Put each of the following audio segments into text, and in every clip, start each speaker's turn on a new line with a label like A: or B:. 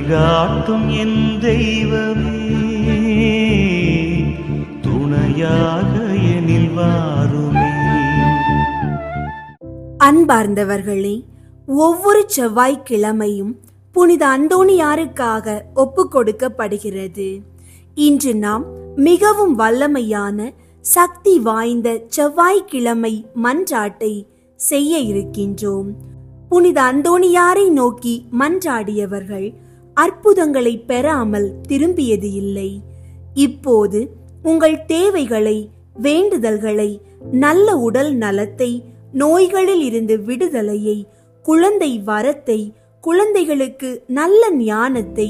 A: வழிகாட்டும் என் தெய்வமே, துணையாக எனில் வாருமே.
B: அன்பார்ந்தவர்களே, ஒவ்வொரு செவ்வாய்க்கிழமையும் புனித அந்தோணியாருக்காக ஒப்பு கொடுக்கப்படுகிறது. இன்று நாம் மிகவும் வல்லமையான சக்தி வாய்ந்த செவ்வாய்க்கிழமை மன்றாட்டை செய்ய இருக்கின்றோம். புனித அந்தோணியாரை நோக்கி மன்றாடியவர்கள் அற்புதங்களை பெறாமல் திரும்பியது இல்லை. இப்போது உங்கள் தேவைகளை, வேண்டுதல்களை, நல்ல உடல் நலத்தை, நோய்களில் இருந்து விடுதலையை, குழந்தை வரத்தை, குழந்தைகளுக்கு நல்ல ஞானத்தை,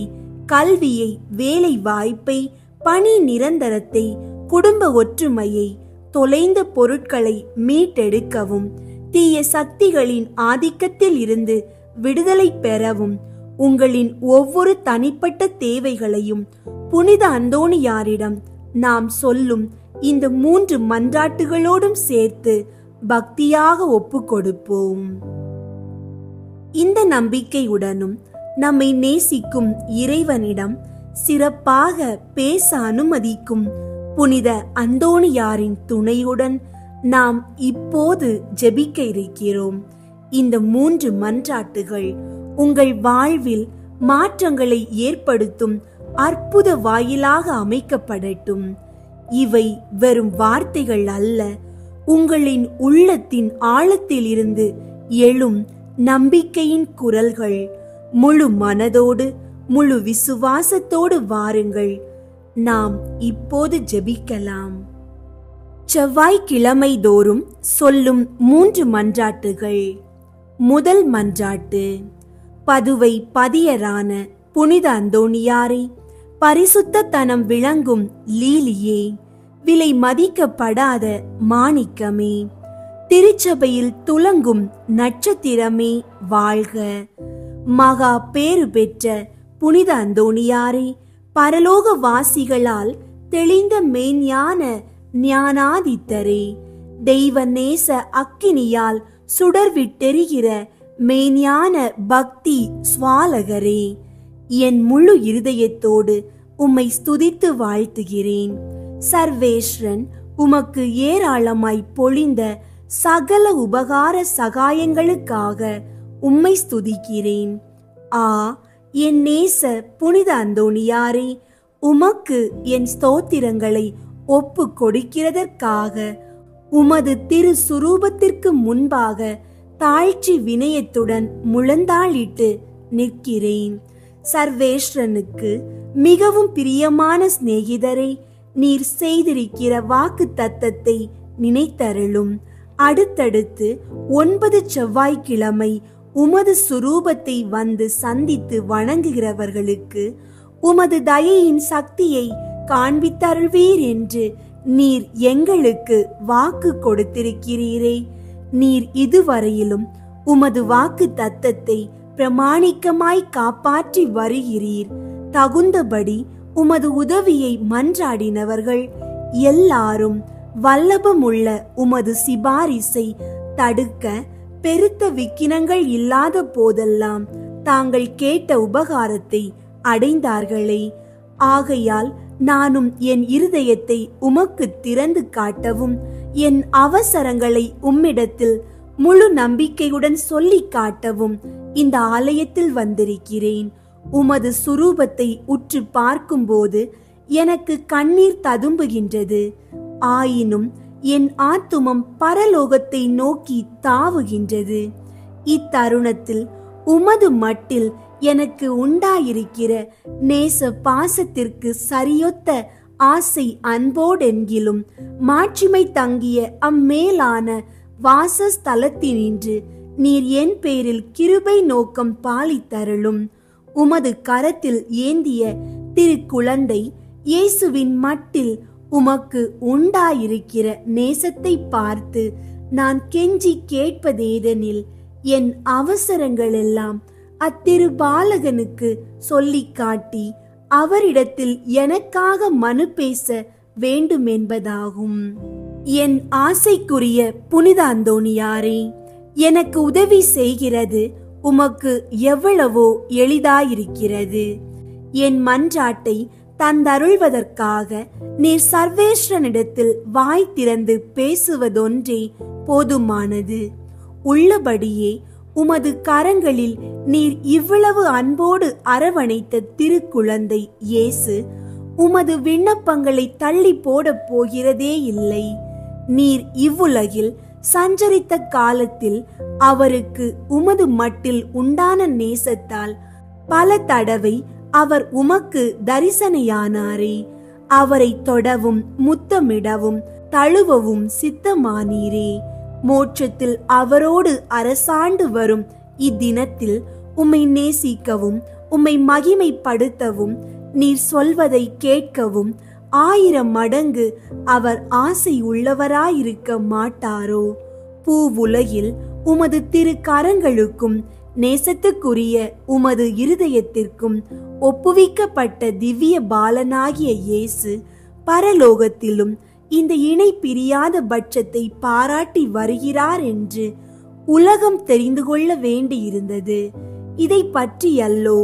B: கல்வியை, வேலை வாய்ப்பை, பணி நிரந்தரத்தை, குடும்ப ஒற்றுமையை, தொலைந்த பொருட்களை மீட்டெடுக்கவும், தீய சக்திகளின் ஆதிக்கத்தில் இருந்து விடுதலை பெறவும், உங்களின் ஒவ்வொரு தனிப்பட்ட தேவைகளையும் புனித அந்தோணியாரிடம் நாம் சொல்லும் இந்த 3 மன்றாட்டுகளோடும் சேர்த்து பக்தியாக ஒப்பு கொடுப்போம். இந்த நம்பிக்கையுடனும் நம்மை நேசிக்கும் இறைவனிடம் சிறப்பாக பேச அனுமதிக்கும் புனித அந்தோணியாரின் துணையுடன் நாம் இப்போது ஜெபிக்க இருக்கிறோம். இந்த 3 மன்றாட்டுகள் உங்கள் வாழ்வில் மாற்றங்களை ஏற்படுத்தும் அற்புத வாயிலாக அமைக்கப்படட்டும். இவை வெறும் வார்த்தைகள் அல்ல, உங்களின் உள்ளத்தின் ஆழத்தில் இருந்து எழும் நம்பிக்கையின் குரல்கள். முழு மனதோடு, முழு விசுவாசத்தோடு வாருங்கள். நாம் இப்போது ஜெபிக்கலாம். செவ்வாய்க்கிழமை தோறும் சொல்லும் 3 மன்றாட்டுகள். முதல் மன்றாட்டு: பதுவை பதியரான புனித அந்தோணியாரே, பரிசுத்தத்தனம் விளங்கும் லீலியே, விலை மதிக்கப்படாத மாணிக்கமே, திருச்சபையில் துலங்கும் நட்சத்திரமே வாழ்க. மகா பேறு பெற்ற புனித அந்தோணியாரே, பரலோக வாசிகளால் தெளிந்த மெய்ஞான ஞானாதித்தரே, தெய்வ நேச அக்கினியால் சுடர்விட்டெரிகிற மெய்ஞான பக்தி சுவாலகரே, என் முழு இருதயத்தோடு உம்மை ஸ்துதித்து வாழ்த்துகிறேன். சர்வேஸ்வரன் உமக்கு ஏராளமாய் பொழிந்த சகல உபகார சகாயங்களுக்காக உம்மை ஸ்துதிக்கிறேன். ஆ, என் நேச புனித அந்தோணியாரே, உமக்கு என் ஸ்தோத்திரங்களை ஒப்பு கொடுக்கிறதற்காக உமது திரு சுரூபத்திற்கு முன்பாக தாழ்ச்சி வினயத்துடன் முழந்தாளிட்டு நிற்கிறேன். சர்வேஸ்வரனுக்கு மிகவும் பிரியமான சிநேகிதரை, நீர் செய்திருக்கிற வாக்கு தத்தத்தை நினைத்தருளும். அடுத்தடுத்து 9 செவ்வாய்க்கிழமை உமது சுரூபத்தை வந்து சந்தித்து வணங்குகிறவர்களுக்கு உமது தயையின் சக்தியை காண்பித்தருள்வீர் என்று நீர் எங்களுக்கு வாக்கு கொடுத்திருக்கிறீரே. நீர் இதுவரையிலும் உமது வாக்கு தத்தத்தை பிரமாணிக்கமாய் காப்பாற்றி வருகிறீர். தகுந்தபடி உமது உதவியை மன்றாடினவர்கள் எல்லாரும் வல்லபமுள்ள உமது சிபாரிசை தடுக்க பெருத்த விக்கினங்கள் இல்லாத போதெல்லாம் தாங்கள் கேட்ட உபகாரத்தை அடைந்தார்களே. ஆகையால் நானும் என் இருதயத்தை உமக்கு திறந்து காட்டவும், என் அவசரங்களை உம்மிடத்தில் முழு நம்பிக்கையுடன் சொல்லி காட்டவும் இந்த ஆலயத்தில் வந்திருக்கிறேன். உமது சுரூபத்தை உற்று பார்க்கும்போது எனக்கு கண்ணீர் ததும்புகின்றது. ஆயினும் என் ஆத்துமம் பரலோகத்தை நோக்கி தாவுகின்றது. இத்தருணத்தில் உமது மட்டில் எனக்கு உண்டாயிருக்கிற நேச பாசத்திற்கு சரியொத்த ஆசை அன்போடென்கிலும் மாட்சிமை தங்கிய அம்மேலான வாசஸ்தலத்தினின்று நீர் என் பேரில் கிருபை நோக்கம் பாலித்தருளும். உமது கரத்தில் ஏந்திய திருக்குழந்தை இயேசுவின் மட்டில் உமக்கு உண்டாயிருக்கிற நேசத்தை பார்த்து நான் கெஞ்சி கேட்பதேதெனில், என் அவசரங்கள் எல்லாம் அத்திரு பாலகனுக்கு சொல்லி காட்டி அவரிடத்தில் எனக்காக மனு பேச வேண்டும் என்பதாகும். என் ஆசைக்குரிய புனித அந்தோணியாரே, எனக்கு உதவி செய்கிறது உமக்கு எவ்வளவோ எளிதாயிருக்கிறது. என் மன்றாட்டை தந்தருள்வதற்காக நீர் சர்வேஸ்வரனிடத்தில் வாய் திறந்து பேசுவதொன்றே போதுமானது. உள்ளபடியே உமது கரங்களில் நீர் இவ்வளவு அன்போடு அரவணைத்த திருக்குழந்தை இயேசு உமது விண்ணப்பங்களை தள்ளி போடப் போகிறதே இல்லை. நீர் இவ்வுலகில் சஞ்சரித்த காலத்தில் அவருக்கு உமது மட்டில் உண்டான நேசத்தால் பல தடவை அவர் உமக்கு தரிசனையானாரே. அவரை தொடவும் முத்தமிடவும் தழுவவும் சித்தமானீரே. மோட்சத்தில் அவரோடு அரசாண்டு வரும் இத்தினத்தில் உம்மை நேசிக்கவும் உம்மை மகிமைப்படுத்தவும் நீர் சொல்வதை கேட்கவும் 1000 மடங்கு அவர் ஆசை உள்ளவராயிருக்க மாட்டாரோ? பூவுலகில் உமது திருக்கரங்களுக்கும் நேசத்துக்குரிய உமது இருதயத்திற்கும் ஒப்புவிக்கப்பட்ட திவ்ய பாலனாகிய இயேசு பரலோகத்திலும் இந்த இணை பிரியாத பட்சத்தை பாராட்டி வருகிறார் என்று உலகம் தெரிந்து கொள்ள வேண்டியிருந்தது. இதை பற்றியல்லோ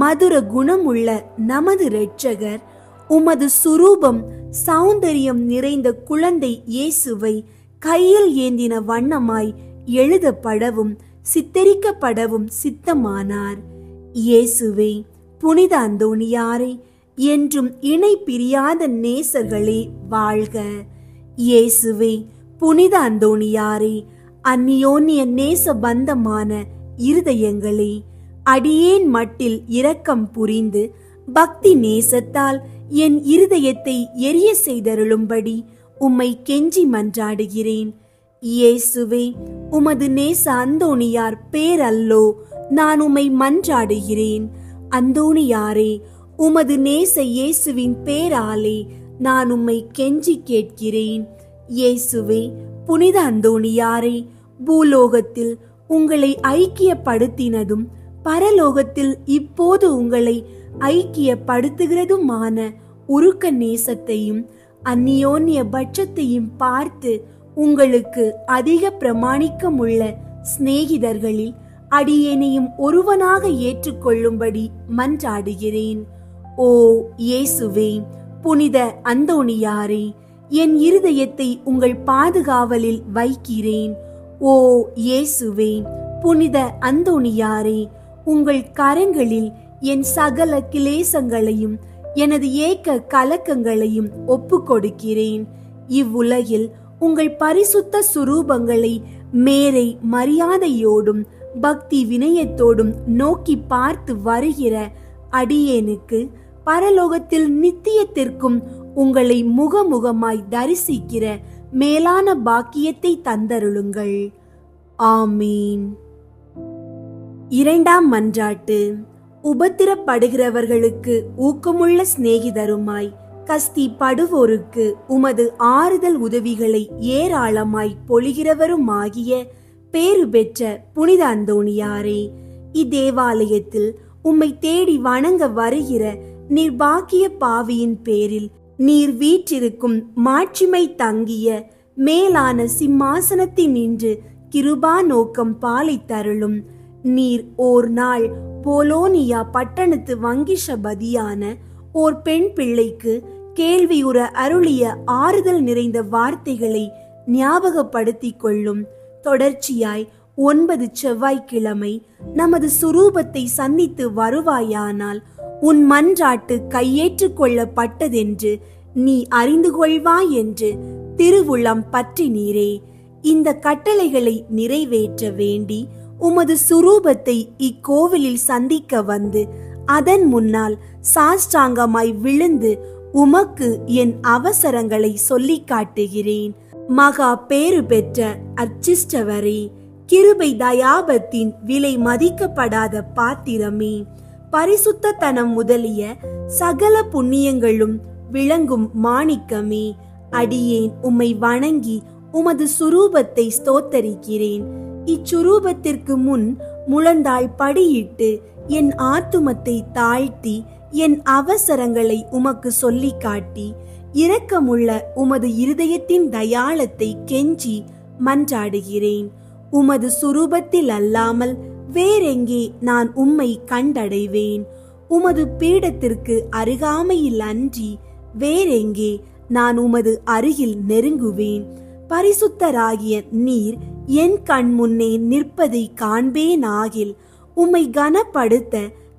B: மதுர குணமுள்ள நமது இரட்சகர் உமது சுரூபம் சௌந்தரியம் நிறைந்த குழந்தை இயேசுவை கையில் ஏந்தின வண்ணமாய் எழுதப்படவும் சித்தரிக்கப்படவும் சித்தமானார். இயேசுவே, புனித அந்தோணியாரே, என்றும் இணை பிரியாத நேசர்களே வாழ்க. இயேசுவே, புனித அந்தோணியாரே, அந்நியோன்ய நேச பந்தமான இருதயங்களே, அடியேன் மட்டில் இரக்கம் புரிந்து பக்தி நேசத்தால் என் இருதயத்தை எரிய செய்தருளும்படி உம்மை கெஞ்சி மன்றாடுகிறேன். இயேசுவே, உமது நேச அந்தோணியார் பேரல்லோ நான் உம்மை மன்றாடுகிறேன். அந்தோணியாரே, உமது நேச இயேசுவின் பேராலே நான் உம்மை கெஞ்சி கேட்கிறேன். இயேசுவே, புனித அந்தோணியாரே, பூலோகத்தில் உங்களை ஐக்கியப்படுத்தினதும் பரலோகத்தில் இப்போது உங்களை ஐக்கியப்படுத்துகிறதுமான உருக்க நேசத்தையும் அந்நியோன்ய பட்சத்தையும் பார்த்து உங்களுக்கு அதிக பிரமாணிக்கமுள்ள சிநேகிதர்களில் அடியேனையும் ஒருவனாக ஏற்றுக்கொள்ளும்படி மன்றாடுகிறேன். ஓ இயேசுவே, புனித அந்தோணியாரே, என் இருதயத்தை உங்கள் பாதுகாவலில் வைக்கிறேன். ஓ இயேசுவே, புனித அந்தோணியாரே, உங்கள் கரங்களில் என் சகல கிளேசங்களையும் எனது ஏக்க கலக்கங்களையும் ஒப்பு கொடுக்கிறேன். இவ்வுலகில் உங்கள் பரிசுத்த சுரூபங்களை மேரை மரியாதையோடும் பக்தி வினயத்தோடும் நோக்கி பார்த்து வருகிற அடியேனுக்கு பரலோகத்தில் நித்தியத்திற்கும் உங்களை முகமுகமாய் தரிசிக்கிற மேலான பாக்கியத்தை தந்தருளுங்கள். ஆமீன். இரண்டாம் மன்றாட்டு. உபத்திரப்படுகிறவர்களுக்கு ஊக்கமுள்ள சிநேகிதருமாய் கஸ்தி படுவோருக்கு உமது ஆறுதல் உதவிகளை ஏராளமாய் பொழிகிறவருமாகிய பேறு பெற்ற புனித அந்தோணியாரே, இத்தேவாலயத்தில் உம்மை தேடி வணங்க வருகிற நிர்பாக்கிய பாவியின் பேரில் நீர் வீற்றிருக்கும் மாட்சிமை தங்கிய மேலான சிம்மாசனத்தின் நின்று கிருபா நோக்கம் பாலித்தருளும். நீர் ஓர் நாள் போலோனியா பட்டணத்து வங்கிஷபதியான ஓர் பெண் பிள்ளைக்கு கேள்வியுற அருளிய ஆறுதல் நிறைந்த வார்த்தைகளை ஞாபகப்படுத்திக் கொள்ளும். தொடர்ச்சியாய் 9 செவ்வாய்க்கிழமை நமது சுரூபத்தை சந்தித்து வருவாயானால் உன் மன்றாட்டு கையேற்றுக் கொள்ளப்பட்டதென்று நீ அறிந்து கொள்வாய் என்று திருவுளம் பற்றினீரே. இந்த கட்டளைகளை நிறைவேற்ற வேண்டி உமது சுரூபத்தை இக்கோவிலில் சந்திக்க வந்து அதன் முன்னால் சாஷ்டாங்கமாய் விழுந்து உமக்கு என் அவசரங்களை சொல்லி காட்டுகிறேன். மகா பேறு பெற்ற அர்ச்சிஷ்டவரே, கிருபை தயாபத்தின் விலை மதிக்கப்படாத பாத்திரமே, பரிசுத்தத்தனம் முதலிய சகல புண்ணியங்களும் விளங்கும் மாணிக்கமே, அடியேன் உம்மை வணங்கி உமது சுரூபத்தை ஸ்தோத்தரிக்கிறேன். இச்சுரூபத்திற்கு முன் முழந்தாள் படியிட்டு என் ஆத்துமத்தை தாழ்த்தி என் அவசரங்களை உமக்கு சொல்லி காட்டி இரக்கமுள்ள உமது இருதயத்தின் தயாளத்தை கெஞ்சி மன்றாடுகிறேன். உமது சுரூபத்தில் அல்லாமல் வேறெங்கே நான் உம்மை கண்டடைவேன்? உமது பீடத்திற்கு அருகாமையில் அன்றி வேறெங்கே நான் உமது அருகில் நெருங்குவேன்? பரிசுத்தராகிய நீர் என் கண் முன்னே நிற்பதை காண்பேன் ஆகில், உம்மை கனப்படுத்த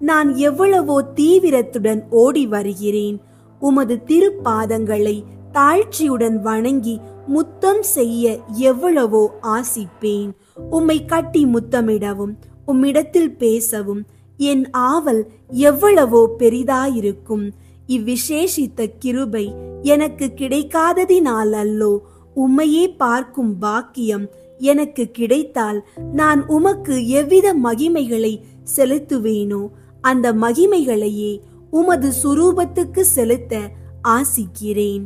B: நான் எவ்வளவோ தீவிரத்துடன் ஓடி வருகிறேன். உமது திருப்பாதங்களை தாழ்ச்சியுடன் வணங்கி முத்தம் செய்ய எவ்வளவோ ஆசிப்பேன். உம்மை கட்டி முத்தமிடவும் உம்மிடத்தில் பேசவும் என் ஆவல் எவ்வளவோ பெரிதாயிருக்கும். இவ்விசேஷித்த கிருபை எனக்கு கிடைக்காததினால் அல்லோ, உம்மையே பார்க்கும் பாக்கியம் எனக்கு கிடைத்தால் நான் உமக்கு எவ்வித மகிமைகளை செலுத்துவேனோ அந்த மகிமைகளையே உமது சுரூபத்துக்கு செலுத்த ஆசிக்கிறேன்.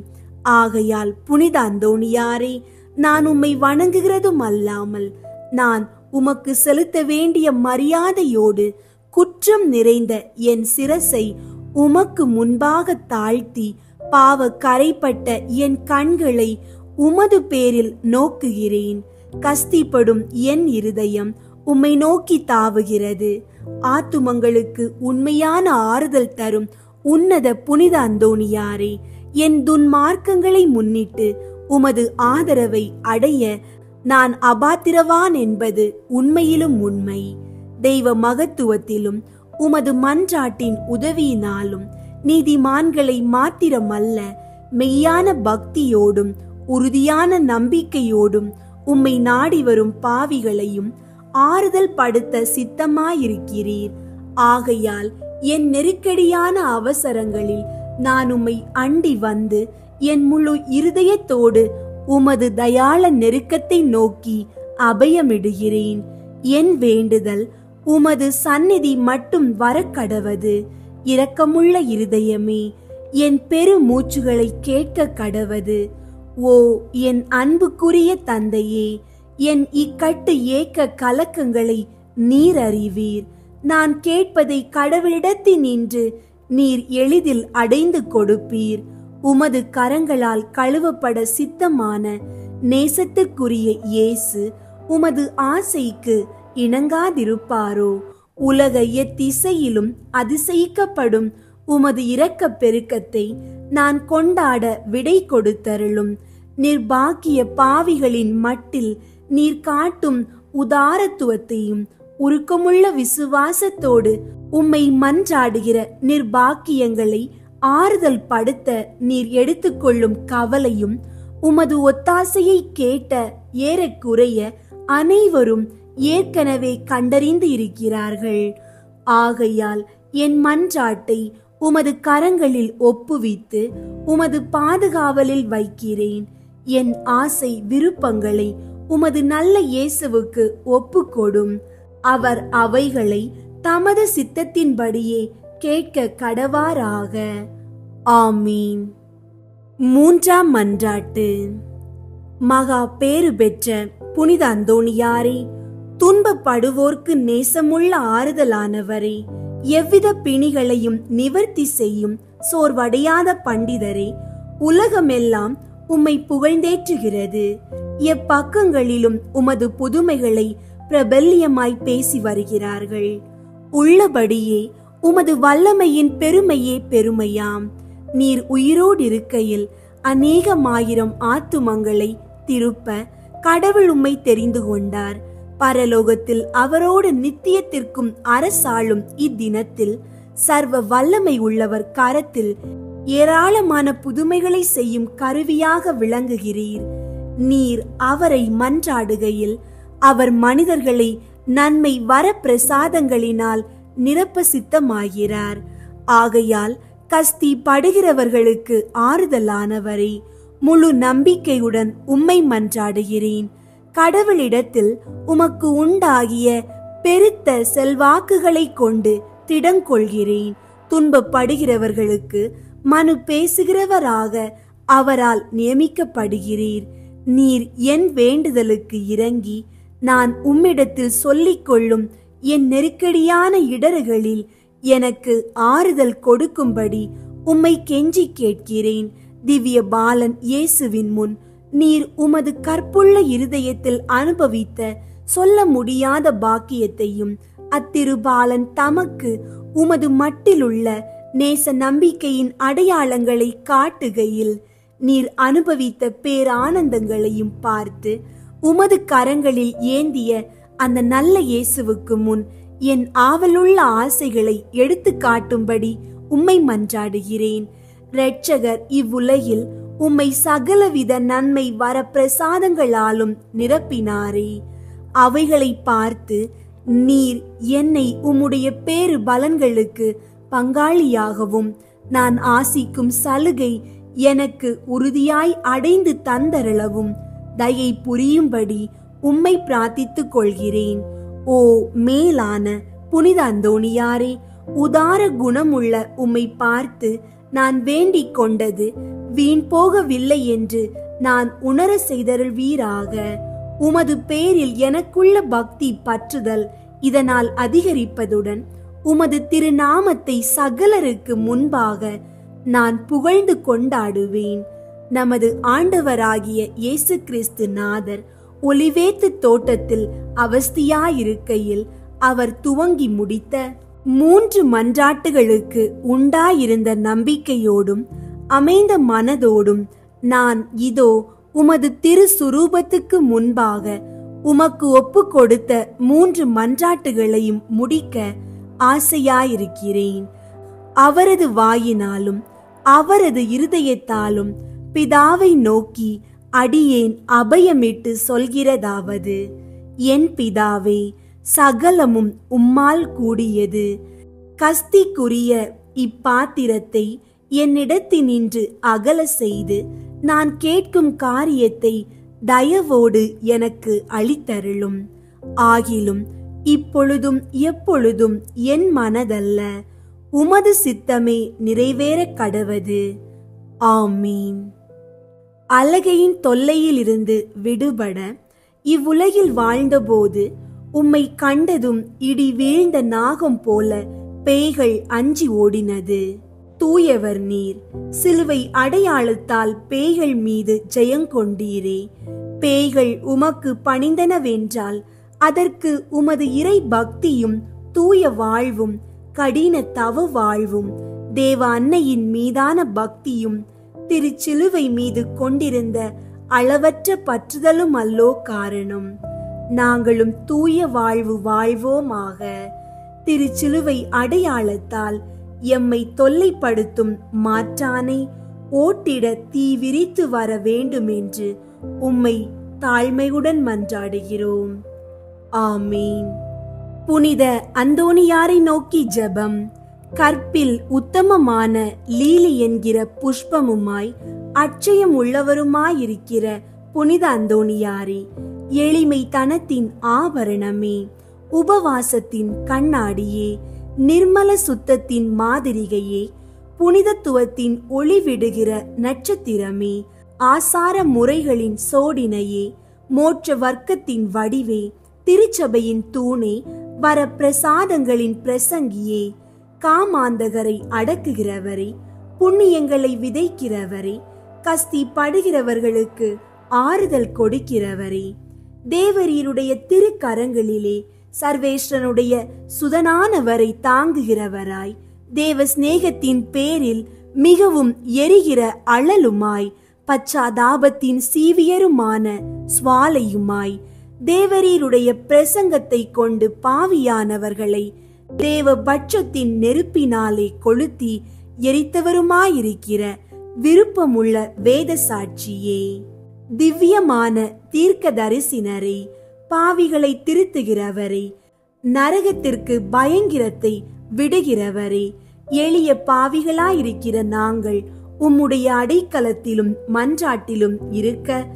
B: ஆகையால் புனித அந்தோணியாரே, நான் உம்மை வணங்குகிறதும் அல்லாமல் நான் உமக்கு செலுத்த வேண்டிய மரியாதையோடு குற்றம் நிறைந்த என் சிரசை உமக்கு முன்பாக தாழ்த்தி பாவ கரைப்பட்ட என் கண்களை உமது பேரில் நோக்குகிறேன். கஸ்திப்படும் என் இருதயம் உம்மை நோக்கி தாவுகிறது. ஆத்துமங்களுக்கு உண்மையான ஆறுதல் தரும் உன்னத புனித அந்தோணியாரே, என் துன்மார்க்கங்களை முன்னிட்டு உமது ஆதரவை அடைய நான் அபாத்திரவான் என்பது உண்மையிலும் உண்மை. தெய்வ மகத்துவத்திலும் உமது மன்றாட்டின் உதவியினாலும் நீதிமான்களை மாத்திரமல்ல, மெய்யான பக்தியோடும் உறுதியான நம்பிக்கையோடும் உம்மை நாடி வரும் பாவிகளையும் ஆறுதல் படுத்த சித்தமாயிருக்கிறீர். ஆகையால் என் நெருக்கடியான அவசரங்களில் நான் உம்மை அண்டி வந்து என் முழு இருதயத்தோடு உமது தயாள நெருக்கத்தை நோக்கி அபயமிடுகிறேன். என் வேண்டுதல் உமது சந்நிதி மட்டும் வரக்கடவது. இரக்கமுள்ள இருதயமே, என் பெரு மூச்சுகளை கேட்க கடவது. ஓ என் அன்புக்குரிய தந்தையே, என் இக்கட்டு ஏக்க கலக்கங்களை நீர் அறிவீர். நான் கேட்பதை கடவுளிடத்தினின்று நீர் எளிதில் அடைந்து கொடுப்பீர். உமது கரங்களால் கழுவப்பட சித்தமான நேசத்திற்குரிய இயேசு உமது ஆசைக்கு இணங்காதிருப்பாரோ? உலக எத்திசையிலும் அதிசயிக்கப்படும் உமது இரக்க பெருக்கத்தை நான் கொண்டாட விடை கொடுத்தருளும். நிர்பாக்கிய பாவிகளின் மட்டில் நீர் காட்டும் உதாரத்துவத்தையும் உருக்கமுள்ள விசுவாசத்தோடு உம்மை மன்றாடுகிற நிர்பாக்கியங்களை ஆறுதல் படுத்த நீர் எடுத்துக்கொள்ளும் கவலையும் உமது ஒத்தாசையை கேட்ட ஏறக்குறைய அனைவரும் ஏற்கனவே கண்டறிந்து இருக்கிறார்கள். ஆகையால் என் மன்றாட்டை உமது கரங்களில் ஒப்புவித்து உமது பாதுகாவலில் வைக்கிறேன். என் ஆசை விருப்பங்களை உமது நல்ல இயேசுவுக்கு ஒப்புக்கொடும். அவர் அவைகளை தமது சித்தத்தின்படியே கேட்க கடவாராக. ஆமீன். மூன்றாம் மன்றாட்டு. மகா பேறு பெற்ற புனித அந்தோணியாரே, துன்பப்படுவோர்க்கு நேசமுள்ள ஆறுதலானவரே, எவ்வித பிணிகளையும் நிவர்த்தி செய்யும் சோர்வடையாத பண்டிதரே, உலகமெல்லாம் உம்மை புகழ்ந்தேற்றுகிறது. எப்பக்கங்களிலும் உமது புதுமைகளை பிரபல்யமாய் பேசி வருகிறார்கள். உள்ளபடியே உமது வல்லமையின் பெருமையே பெருமையாம். நீர் உயிரோடு இருக்கையில் அநேகமாயிரம் ஆத்துமங்களை திருப்ப கடவுள் உம்மை தெரிந்து கொண்டார். பரலோகத்தில் அவரோடு நித்தியத்திற்கும் அரசாளும் இத்தினத்தில் சர்வ வல்லமை உள்ளவர் கரத்தில் ஏராளமான புதுமைகளை செய்யும் கருவியாக விளங்குகிறீர். நீர் அவரை மன்றாடுகையில் அவர் மனிதர்களை நன்மை வர பிரசாதங்களினால் நிரப்ப சித்தமாகிறார். ஆகையால் கஸ்தி படுகிறவர்களுக்கு ஆறுதலானவரை, முழு நம்பிக்கையுடன் உம்மை மன்றாடுகிறேன். கடவுளிடத்தில் உமக்கு உண்டாகிய பெருத்த செல்வாக்குகளை கொண்டு திடங்கொள்கிறேன். துன்பப்படுகிறவர்களுக்கு மனு பேசுகிறவராக அவரால் நியமிக்கப்படுகிறீர். நீர் என் வேண்டுதலுக்கு இறங்கி நான் உம்மிடத்தில் சொல்லிக் கொள்ளும் என் நெருக்கடியான இடர்களில் எனக்கு ஆறுதல் கொடுக்கும்படி உம்மை கெஞ்சி கேட்கிறேன். திவ்ய பாலன் இயேசுவின் முன் நீர் உமது கற்புள்ள இருதயத்தில் அனுபவித்த சொல்ல முடியாத பாக்கியத்தையும் அத்திருபாலன் தமக்கு உமது மட்டிலுள்ள நேச நம்பிக்கையின் அடையாளங்களை காட்டுகையில் நீர் அனுபவித்த பேரானந்தங்களையும் பார்த்து உமது கரங்களில் ஏந்திய அந்த நல்ல இயேசுவுக்கு முன் என் ஆவலுள்ள ஆசைகளை எடுத்து காட்டும்படி உம்மை மன்றாடுகிறேன். இரட்சகர் இவ்வுலகில் உம்மை சகலவித நன்மை வர பிரசாதங்களாலும் நிரப்பினாரே. அவைகளை பார்த்து நீர் என்னை உம்முடைய பேறு பலன்களுக்கு பங்காளியாகவும் நான் ஆசிக்கும் சலுகை எனக்கு உறுதியாய் அடைந்து தந்தரளவும் தயை புரியும்படி உம்மை பிரார்த்தித்துக் கொள்கிறேன். ஓ மேலான புனித அந்தோணியாரே, உதார குணமுள்ள உம்மை பார்த்து நான் வேண்டிக் கொண்டது வீண் போகவில்லை என்று நான் உணர செய்தருள்வீராக. உமது பேரில் எனக்குள்ள பக்தி பற்றுதல் இதனால் அதிகரிப்பதுடன் உமது திருநாமத்தை சகலருக்கு முன்பாக நான் புகழ்ந்து கொண்டாடுவேன். நமது ஆண்டவராகிய இயேசு கிறிஸ்து நாதர் ஒலிவேத்து தோட்டத்தில் அவஸ்தியாயிருக்கையில் அவர் துவங்கி முடித்த 3 மன்றாட்டுகளுக்கு உண்டாயிருந்த நம்பிக்கையோடும் அமைந்த மனதோடும் நான் இதோ உமது திரு சுரூபத்துக்கு முன்பாக உமக்கு ஒப்பு கொடுத்த 3 மன்றாட்டுகளையும் முடிக்க ஆசையாயிருக்கிறேன். அவரது வாயினாலும் அவரது இருதயத்தாலும் பிதாவை நோக்கி அடியேன் அபயமிட்டு சொல்கிறதாவது: என் பிதாவே, சகலமும் உம்மால் கூடியது. கஸ்திக்குரிய இப்பாத்திரத்தை என்னிடத்தினின்று அகல செய்து நான் கேட்கும் காரியத்தை தயவோடு எனக்கு அளித்தருளும். ஆகிலும் இப்பொழுதும் எப்பொழுதும் என் மனதல்ல, உமது சித்தமே நிறைவேற கடவது. ஆமீன். அலகையின் தொல்லையிலிருந்து விடுபட இவ்வுலகில் வாழ்ந்தபோது உம்மை கண்டதும் இடி வீழ்ந்த நாகம் போல பேய்கள் அஞ்சி ஓடினது. தூயவர் நீர், சிலுவை அடையாளத்தால் பேய்கள் மீது ஜெயங்கொண்டீரே. பேய்கள் உமக்கு பணிந்தனவென்றால் அதற்கு உமது இறை பக்தியும் தூய வாழ்வும் கடின தவ வாழ்வும் தேவ அன்னையின் மீதான பக்தியும் திருச்சிலுவை மீது கொண்டிருந்த அளவற்ற பற்றுதலும் அல்லோ காரணம். நாங்களும் தூய வாழ்வு வாழ்வோமாக. திருச்சிலுவை அடையாளத்தால் எம்மை தொல்லைப்படுத்தும் மாற்றானை ஓட்டிட தீ விரித்து வர வேண்டும் என்று உம்மை தாழ்மையுடன் மன்றாடுகிறோம். ஆமீன். புனித அந்தோணியாரை நோக்கி ஜெபம். கற்பில் உத்தமமான லீலி என்கிற புஷ்பமுமாய் அச்சயம் உள்ளவருமாயிருக்கிற புனித அந்தோணியாரே, எளிமை தனத்தின் ஆபரணமே, உபவாசத்தின் கண்ணாடியே, நிர்மல சுத்தத்தின் மாதிரிகையே, புனிதத்துவத்தின் ஒளிவிடுகிற நட்சத்திரமே, ஆசார முறைகளின் சோடினையே, மோட்ச வர்க்கத்தின் வடிவே, திருச்சபையின் தூணே, வர பிரசாதங்களின் பிரசங்கியே, காமாந்தகரை அடக்குகிறவரே, புண்ணியங்களை விதைக்கிறவரே, கஸ்தி படுகிறவர்களுக்கு ஆறுதல் கொடுக்கிறவரே, தேவரீருடைய திருக்கரங்களிலே சர்வேஸ்வரனுடைய சுதனானவரை தாங்குகிறவராய், தேவ சிநேகத்தின் பேரில் மிகவும் எரிகிற அழலுமாய், பச்சாதாபத்தின் சீவியருமான சுவாலையுமாய், தேவரீருடைய பிரசங்கத்தை கொண்டு பாவியானவர்களை தேவ பட்சத்தின் நெருப்பினாலே கொளுத்தி எரித்தவருமாயிருக்கிற விருப்பமுள்ள வேத சாட்சியே, திவ்யமான தீர்க்க தரிசினரே, பாவிகளை திருத்துகிறவரே, நரகத்திற்கு பயங்கரத்தை விடுகிறவரே, எளிய பாவிகளாயிருக்கிற நாங்கள் உம்முடைய அடைக்கலத்திலும் மன்றாட்டிலும் இருக்க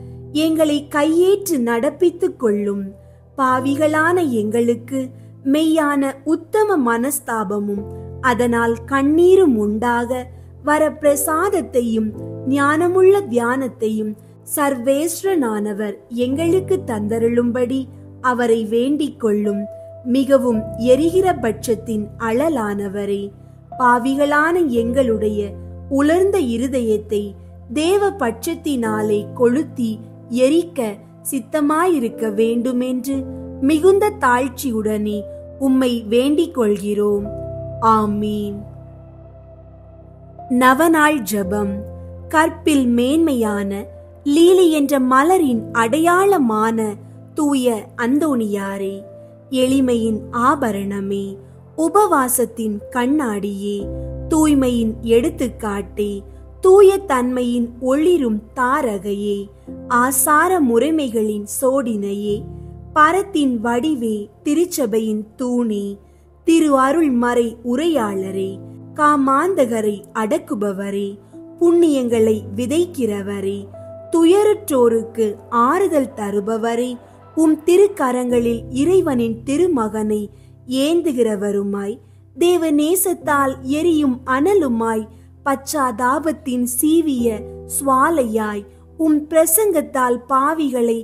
B: எங்களை கையேற்று நடப்பித்துக் கொள்ளும். பாவிகளான எங்களுக்கு மெய்யான உத்தம மனஸ்தாபமும் அதனால் கண்ணீரும் உண்டாக வர பிரசாதத்தையும் ஞானமுள்ள தியானத்தையும் சர்வேஸ்வரனானவர் எங்களுக்கு தந்தருளும்படி அவரை வேண்டிக் கொள்ளும். மிகவும் எரிகிற பட்சத்தின் அழலானவரே, பாவிகளான எங்களுடைய உலர்ந்த இருதயத்தை தேவ பட்சத்தினாலே கொளுத்தி எரிக்க சித்தமாயிருக்க வேண்டுமென்று மிகுந்த தாழ்ச்சியுடனே உம்மை வேண்டிக் கொள்கிறோம். ஆமீன். நவநாள் ஜெபம். கற்பில் மேன்மையான லீலி என்ற மலரின் அடையாளமான தூய அந்தோணியாரே, எளிமையின் ஆபரணமே, உபவாசத்தின் கண்ணாடியே, தூய்மையின் எடுத்துக்காட்டே, தூய தன்மையின் ஒளிரும் தாரகையே, ஆசார முறைமைகளின் சோடினையே, பரத்தின் வடிவே, திருச்சபையின் தூணே, திரு அருள்மறை உரையாளரே, காமாந்தகரை அடக்குபவரே, புண்ணியங்களை விதைக்கிறவரே, துயருற்றோருக்கு ஆறுதல் தருபவரே, உம் திருக்கரங்களில் இறைவனின் திருமகனை ஏந்துகிறவருமாய், தேவநேசத்தால் எரியும் அனலுமாய், பச்சாதாபத்தின் சீவிய சுவாலையாய், உம் பிரசங்கத்தால் பாவிகளை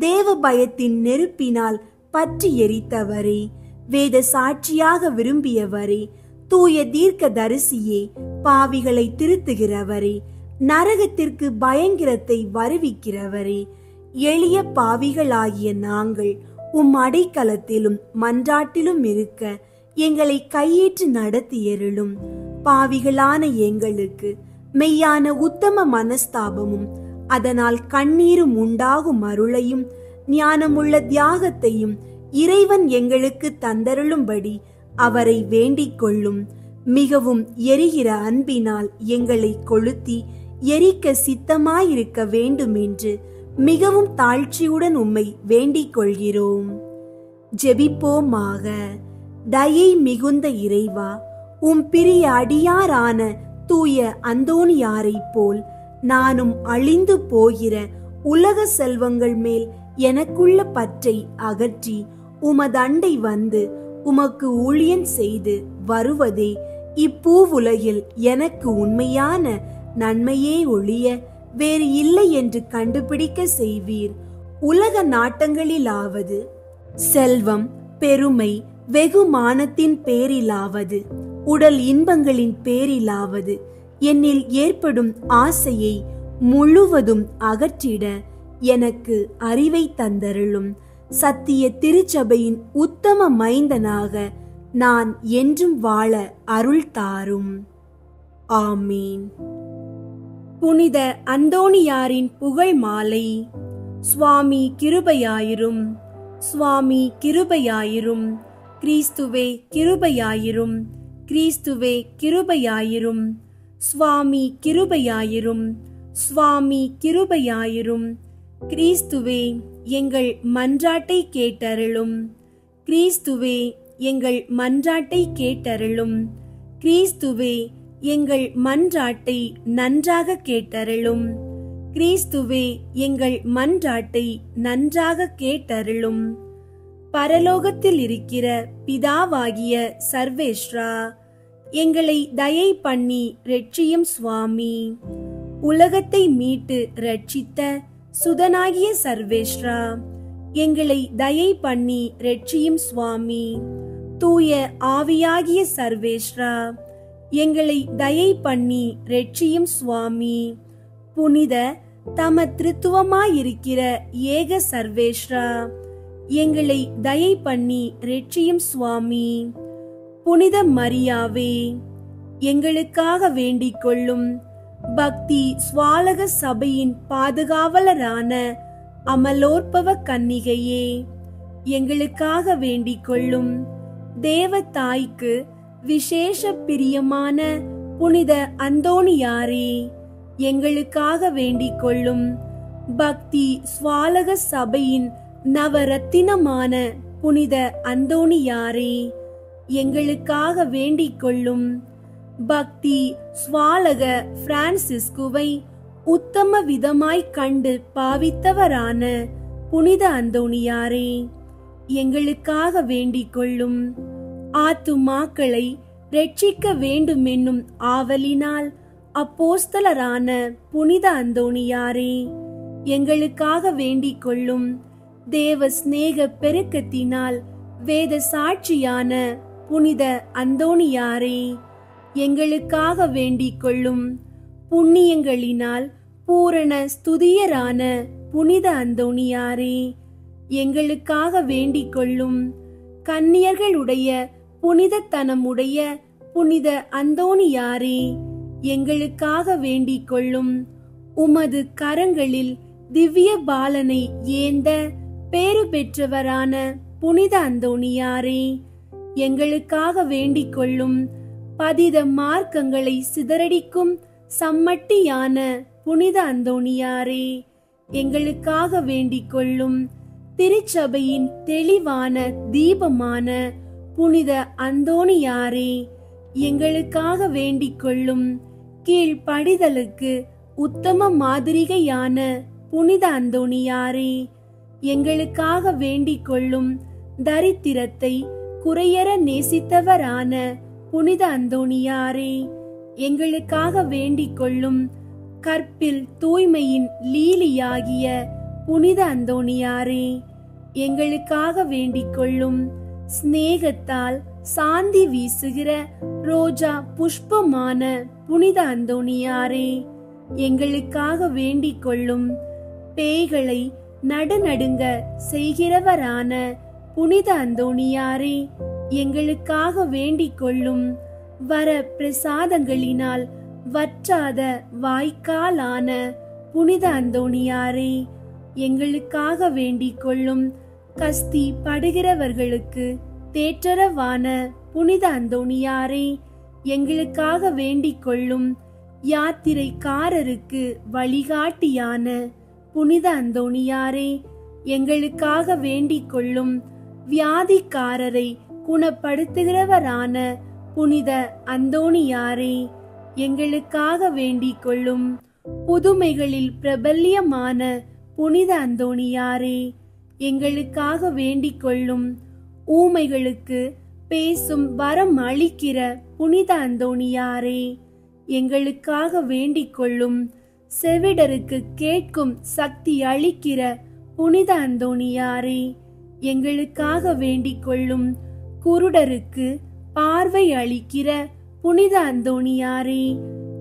B: தேவ பயத்தின் நெருப்பினால் பற்றி எரித்தவரே, வேத சாட்சியாக விரும்பியவரே, தூய தீர்க்க தரிசியே, பாவிகளை திருத்துகிறவரே, நரகத்திற்கு பயங்கரத்தை வருவிக்கிறவரே, எளிய பாவிகளாகிய நாங்கள் உம் அடைக்கலத்திலும் மன்றாட்டிலும் இருக்க எங்களை கையேற்று நடத்தியருளும். பாவிகளான எங்களுக்கு மெய்யான உத்தம மனஸ்தாபமும் அதனால் கண்ணீரும் உண்டாகும் அருளையும் ஞானமுள்ள தியாகத்தையும் இறைவன் எங்களுக்கு தந்தருளும்படி அவரை வேண்டிக் கொள்ளும். மிகவும் எரிகிற அன்பினால் எங்களை கொளுத்தி எரிக்க சித்தமாயிருக்க வேண்டும் என்று மிகவும் தாழ்ச்சியுடன் உம்மை வேண்டிக் கொள்கிறோம். ஜெபிப்போமாக. தயை மிகுந்த இறைவா, உம் பிரிய அடியாரான தூய அந்தோணியாரை போல் நானும் அழிந்து போகிற உலக செல்வங்கள் மேல் எனக்குள்ள பற்றை அகற்றி உமதண்டை வந்து உமக்கு ஊழியம் செய்து வருவதே இப்பூவுலகில் எனக்கு உண்மையான நன்மையே ஒழிய வேறு இல்லை என்று கண்டுபிடிக்க செய்வீர். உலக நாட்டங்களிலாவது, செல்வம், பெருமை, வெகுமானத்தின் பேரிலாவது, உடல் இன்பங்களின் பேரிலாவது என்னில் ஏற்படும் ஆசையை முழுவதும் அகற்றிட எனக்கு அறிவை தந்தருளும். சத்திய திருச்சபையின் உத்தம மைந்தனாக நான் என்றும் வாழ அருள் தாரும். ஆமீன். புனித அந்தோணியாரின் புகழ் மாலை. சுவாமி கிருபையாயிரும், சுவாமி கிருபையாயிரும், கிறிஸ்துவே கிருபையாயிரும், கிறிஸ்துவே கிருபையாயிரும், சுவாமி கிருபையாயிரும், சுவாமி கிருபையாயிரும், கிறிஸ்துவே எங்கள் மன்றாட்டை கேட்டருளும், கிறிஸ்துவே எங்கள் மன்றாட்டை கேட்டருளும், கிறிஸ்துவே எங்கள் மன்றாட்டை நன்றாக கேட்டருளும், கிறிஸ்துவே எங்கள் மன்றாட்டை நன்றாக கேட்டருளும். பரலோகத்தில் இருக்கிற பிதாவாகிய சர்வேஸ்வரா, எங்களை தயை பண்ணி இரட்சியும் சுவாமி. உலகத்தை மீட்டு இரட்சித்த சுதனாகிய சர்வேஸ்வரா, எங்களை தயை பண்ணி இரட்சியும் சுவாமி. தூய ஆவியாகிய சர்வேஸ்வரா, எங்களை தயை பண்ணி இரட்சியும் சுவாமி. புனித தம திருத்துவமாயிருக்கிற ஏக சர்வேஸ்வரா, எங்களை தயை பண்ணி இரட்சியும் சுவாமி. புனித மரியாவே, எங்களுக்காக வேண்டிக் கொள்ளும். பக்தி ஸ்வாலக சபையின் பாதுகாவலரான அமலோற்பவ கன்னிகையே, எங்களுக்காக வேண்டிக் கொள்ளும். தேவ தாய்க்கு விசேஷ பிரியமான புனித அந்தோணியாரே, எங்களுக்காக வேண்டிக் கொள்ளும். பக்தி ஸ்வாலக சபையின் நவரத்தினமான புனித அந்தோணியாரே, எங்களுக்காக வேண்டிக் கொள்ளும். பக்தி ஸ்வாலக பிரான்சிஸ்குவை உத்தம விதமாய் கண்டு பாவித்தவரான புனித அந்தோணியாரே, எங்களுக்காக வேண்டிக் கொள்ளும். ஆத்துமாக்களை ரட்சிக்க வேண்டும் என்னும் ஆவலினால் அப்போஸ்தலரான புனித அந்தோணியாரே, எங்களுக்காக வேண்டிக் கொள்ளும். தேவ சிநேக பெருக்கத்தினால் வேத சாட்சியான புனித அந்தோணியாரே, எங்களுக்காக வேண்டிக் கொள்ளும். புண்ணியங்களினால் பூரண ஸ்துதியரான புனித அந்தோணியாரே, எங்களுக்காக வேண்டிக் கொள்ளும். கன்னியர்களுடைய புனிதத்தனமுடைய புனித அந்தோணியாரே, எங்களுக்காக வேண்டிக் கொள்ளும். உமது கரங்களில் திவ்ய பாலனை ஏந்த பேறு பெற்றவரான புனித அந்தோணியாரே, எங்களுக்காக வேண்டிக் கொள்ளும். பதித மார்க்கங்களை சிதறடிக்கும் சம்மட்டியான புனித அந்தோணியாரே, எங்களுக்காக வேண்டிக் கொள்ளும். திருச்சபையின் தெளிவான தீபமான புனித அந்தோணியாரே, எங்களுக்காக வேண்டிக் கொள்ளும். கீழ்ப்படிதலுக்கு உத்தம மாதிரிகையான புனித அந்தோணியாரே, எங்களுக்காக வேண்டிக் கொள்ளும். தரித்திரத்தை குறையற நேசித்தவரான புனித அந்தோணியாரே, எங்களுக்காக வேண்டிக் கொள்ளும். கற்பில் தூய்மையின் லீலியாகிய புனித அந்தோணியாரே, எங்களுக்காக வேண்டிக் கொள்ளும். சிநேகத்தால் சாந்தி வீசுகிற ரோஜா புஷ்பமான புனித அந்தோணியாரே, எங்களுக்காக வேண்டிக் கொள்ளும். பேய்களை நடுநடுங்க செய்கிறவரான புனித அந்தோணியாரே, எங்களுக்காக வேண்டிக் கொள்ளும். வர பிரசாதங்களினால் வற்றாத வாய்க்காலான புனித அந்தோணியாரே, எங்களுக்காக வேண்டிக் கொள்ளும். கஸ்தி படுகிறவர்களுக்கு தேற்றரவான புனித அந்தோணியாரே, எங்களுக்காக வேண்டிக் கொள்ளும். யாத்திரைக்காரருக்கு வழிகாட்டியான புனித அந்தோணியாரே, எங்களுக்காக வேண்டிக் கொள்ளும். வியாதிக்காரரை குணப்படுத்துகிறவரான புனித அந்தோணியாரே, எங்களுக்காக வேண்டிக் கொள்ளும். புதுமைகளில் பிரபல்யமான புனித அந்தோணியாரே, எங்களுக்காக வேண்டிக் கொள்ளும். ஊமைகளுக்கு பேசும் வரம் அளிக்கிற புனித அந்தோணியாரே, எங்களுக்காக வேண்டிக் கொள்ளும். செவிடருக்கு கேட்கும் சக்தி அளிக்கிற புனித அந்தோணியாரே, எங்களுக்காக வேண்டிக் கொள்ளும். குருடருக்கு பார்வை அளிக்கிற புனித அந்தோணியாரே,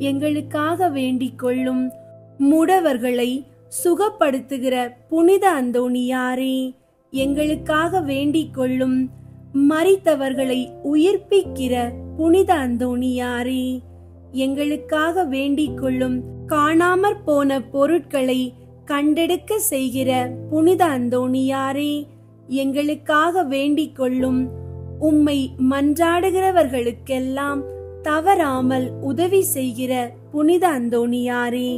B: எங்களுக்காக வேண்டிக் கொள்ளும். முடவர்களை சுகப்படுத்துகிற புனித அந்தோணியாரே, எங்களுக்காக வேண்டிக் கொள்ளும். மரித்தவர்களை உயிர்ப்பிக்கிற புனித அந்தோணியாரே, எங்களுக்காக வேண்டிக் கொள்ளும். காணாமற் போன பொருட்களை கண்டெடுக்க செய்கிற புனித அந்தோணியாரே, எங்களுக்காக வேண்டிக் கொள்ளும். உம்மை மன்றாடுகிறவர்களுக்கெல்லாம் தவறாமல் உதவி செய்கிற புனித அந்தோணியாரே,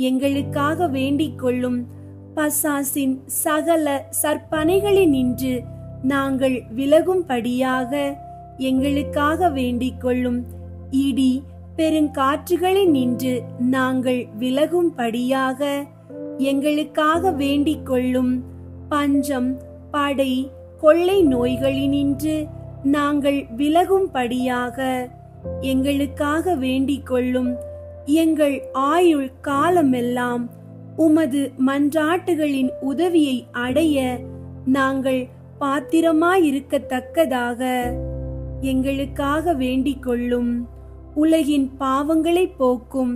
B: எங்களுக்காக வேண்டிக் கொள்ளும். பசாசின் சகல சற்பனைகளினின்று நாங்கள் விலகும்படியாக எங்களுக்காக வேண்டிக் கொள்ளும். இடி பெருங்காற்றுகளினின்று நாங்கள் விலகும்படியாக எங்களுக்காக வேண்டிக் கொள்ளும். பஞ்சம், படை, கொள்ளை நோய்களினின்று நாங்கள் விலகும்படியாக எங்களுக்காக வேண்டிக் கொள்ளும். எங்கள் ஆயுள் காலமெல்லாம் உமது மன்றாட்டுகளின் உதவியை அடைய நாங்கள் பாத்திரமாயிருக்கத்தக்கதாக எங்களுக்காக வேண்டிக் கொள்ளும். உலகின் பாவங்களை போக்கும்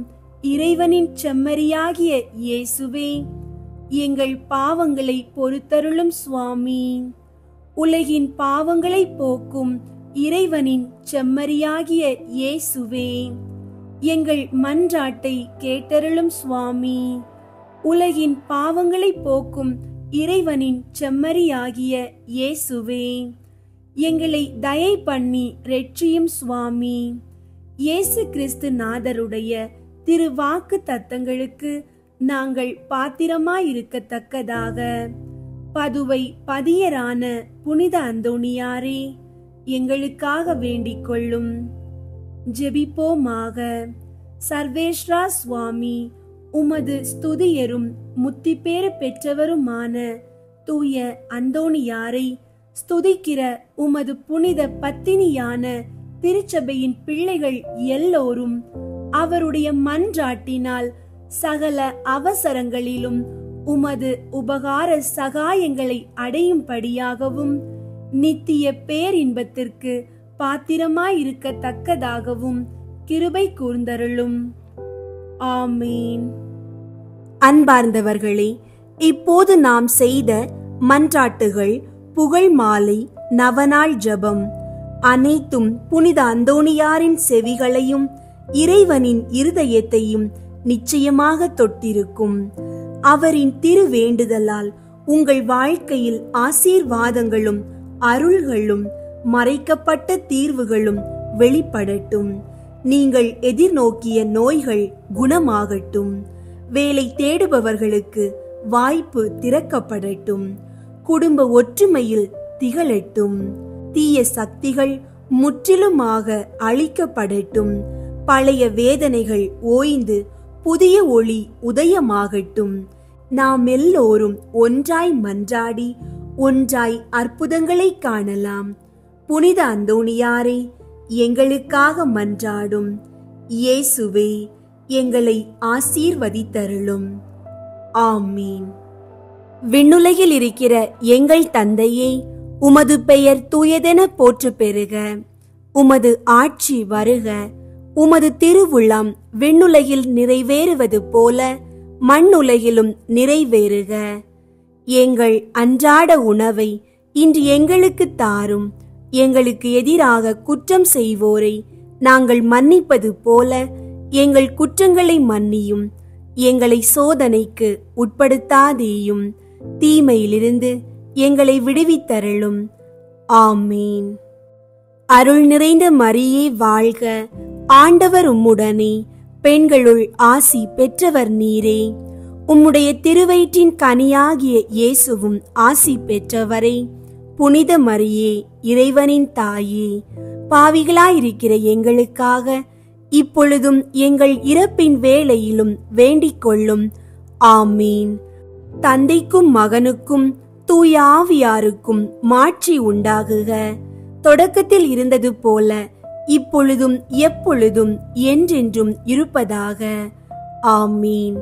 B: இறைவனின் செம்மறியாகிய இயேசுவே, எங்கள் பாவங்களை பொறுத்தருளும் சுவாமி. உலகின் பாவங்களை போக்கும் இறைவனின் செம்மறியாகிய இயேசுவே, எங்கள் மன்றாட்டை கேட்டருளும் சுவாமி. உலகின் பாவங்களை போக்கும் இறைவனின் செம்மறியாகிய இயேசுவே, எங்களை தயை பண்ணி இரட்சியும் சுவாமி. இயேசு கிறிஸ்து நாதருடைய திருவாக்கு தத்தங்களுக்கு நாங்கள் பாத்திரமாயிருக்கத்தக்கதாக பதுவை பதியரான புனித அந்தோணியாரே, எங்களுக்காக வேண்டிக் கொள்ளும். ஜெபிப்போமாக. சர்வேஸ்வரா சுவாமி, உமது ஸ்துதியரும் முத்திப்பேறு பெற்றவருமான தூய அந்தோணியாரை ஸ்துதிக்கிற உமது புனித பத்தினியான திருச்சபையின் பிள்ளைகள் எல்லோரும் அவருடைய மன்றாட்டினால் சகல அவசரங்களிலும் உமது உபகார சகாயங்களை அடையும்படியாகவும் நித்திய பேரின்பத்திற்கு பாத்திரமாயிருக்கத்தக்கதாகவும் கிருபை கூர்ந்தருளும். ஆமீன்.
C: அன்பார்ந்தவர்களே, இப்போது நாம் செய்த மன்றாட்டுகள், புகழ் மாலை,
B: நவநாள் ஜெபம் அனைத்தும் புனித அந்தோணியாரின் செவிகளையும் இறைவனின் இருதயத்தையும் நிச்சயமாக தொட்டிருக்கும். அவரின் திருவேண்டுதலால் உங்கள் வாழ்க்கையில் ஆசீர்வாதங்களும் அருள்களும் மறைக்கப்பட்ட தீர்வுகளும் வெளிப்படட்டும். நீங்கள் எதிர்நோக்கிய நோய்கள் குணமாகட்டும். வேலை தேடுபவர்களுக்கு வாய்ப்பு திறக்கப்படட்டும். குடும்ப ஒற்றுமையில் திகழட்டும். தீய சக்திகள் முற்றிலுமாக அழிக்கப்படட்டும். பழைய வேதனைகள் ஓய்ந்து புதிய ஒளி உதயமாகட்டும். நாம் எல்லோரும் ஒன்றாய் மன்றாடி ஒன்றாய் அற்புதங்களை காணலாம். புனித அந்தோணியாரே, எங்களுக்காக மன்றாடும். இயேசுவே, எங்களை ஆசீர்வதித்தருளும். ஆமீன். விண்ணுலகில் இருக்கிற எங்கள் தந்தையே, உமது பெயர் தூயதென போற்று பெறுக. உமது ஆட்சி வருக. உமது திருவுளம் விண்ணுலகில் நிறைவேறுவது போல மண்ணுலகிலும் நிறைவேறுக. எங்கள் அன்றாட உணவை இன்று எங்களுக்கு தாரும். எங்களுக்கு எதிராக குற்றம் செய்வோரை நாங்கள் மன்னிப்பது போல எங்கள் குற்றங்களை மன்னியும். எங்களை சோதனைக்கு உட்படுத்தாதேயும், தீமையிலிருந்து எங்களை விடுவித்தருளும். ஆமீன். அருள் நிறைந்த மரியே வாழ்க. ஆண்டவர் உம்முடனே, பெண்களுள் ஆசி பெற்றவர் நீரே. உம்முடைய திருவயிற்றின் கனியாகிய இயேசுவும் ஆசி பெற்றவரே. புனித மரியே, இறைவனின் தாயே, பாவிகளாயிருக்கிற எங்களுக்காக இப்பொழுதும் எங்கள் இறப்பின் வேளையிலும் வேண்டிக் கொள்ளும். ஆமீன். தந்தைக்கும் மகனுக்கும் தூய ஆவியாருக்கும் மாட்சி உண்டாகுக. தொடக்கத்தில் இருந்தது போல இப்பொழுதும் எப்பொழுதும் என்றென்றும் இருப்பதாக. ஆமீன்.